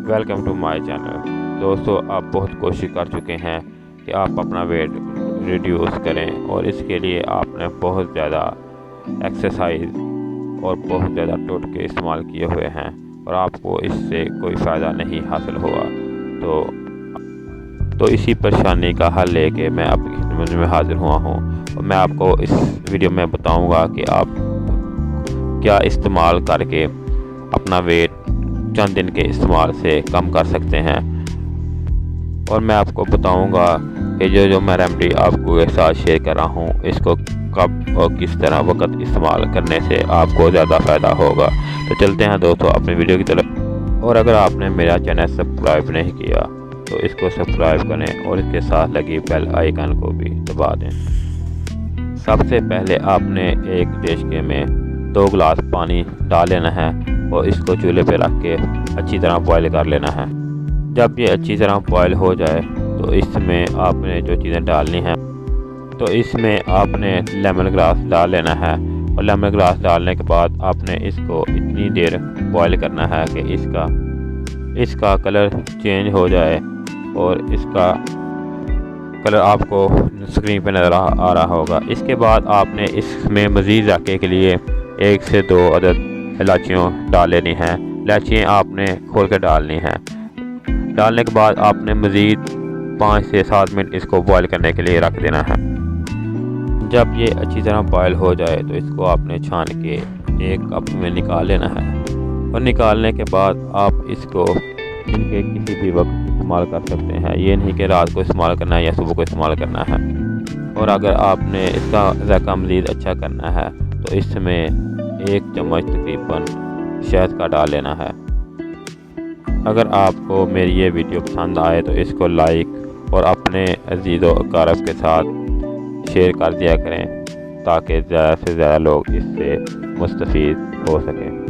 Welcome to my channel. दोस्तों, आप बहुत कोशिश कर चुके हैं कि आप अपना वेट रिड्यूस करें और इसके लिए आपने बहुत ज़्यादा एक्सरसाइज और बहुत ज़्यादा टोटके इस्तेमाल किए हुए हैं और आपको इससे कोई फ़ायदा नहीं हासिल हुआ। तो इसी परेशानी का हल लेके मैं आपकी खिदमत में हाजिर हुआ हूँ और मैं आपको इस वीडियो में बताऊँगा कि आप क्या इस्तेमाल करके अपना वेट चंद दिन के इस्तेमाल से कम कर सकते हैं। और मैं आपको बताऊंगा कि जो मैं रेमेडी आपको के साथ शेयर कर रहा हूं, इसको कब और किस तरह वक्त इस्तेमाल करने से आपको ज़्यादा फ़ायदा होगा। तो चलते हैं दोस्तों अपनी वीडियो की तरफ। और अगर आपने मेरा चैनल सब्सक्राइब नहीं किया तो इसको सब्सक्राइब करें और इसके साथ लगी बेल आइकन को भी दबा दें। सबसे पहले आपने एक देशके में 2 गिलास पानी डाल लेना है और इसको चूल्हे पे रख के अच्छी तरह बॉयल कर लेना है। जब ये अच्छी तरह बॉयल हो जाए तो इसमें आपने जो चीज़ें डालनी हैं, तो इसमें आपने लेमन ग्रास डाल लेना है और लेमन ग्रास डालने के बाद आपने इसको इतनी देर बॉयल करना है कि इसका कलर चेंज हो जाए और इसका कलर आपको स्क्रीन पे नज़र आ रहा होगा। इसके बाद आपने इसमें मज़ीद जाके के लिए 1 से 2 अदद इलायचियों डाल लेनी हैं। इलायचियाँ आपने खोल कर डालनी हैं। डालने के बाद आपने मज़ीद 5 से 7 मिनट इसको बॉयल करने के लिए रख देना है। जब ये अच्छी तरह बॉयल हो जाए तो इसको आपने छान के एक कप में निकाल लेना है और निकालने के बाद आप इसको दिन के किसी भी वक्त इस्तेमाल कर सकते हैं। ये नहीं कि रात को इस्तेमाल करना है या सुबह को इस्तेमाल करना है। और अगर आपने इसका ज़ायका मज़ीद अच्छा करना है तो इसमें 1 चम्मच तकरीबन शहद का डाल लेना है। अगर आपको मेरी ये वीडियो पसंद आए तो इसको लाइक और अपने अजीज़ों अक़ारब के साथ शेयर कर दिया करें ताकि ज़्यादा से ज़्यादा लोग इससे मुस्तफ़ीद हो सकें।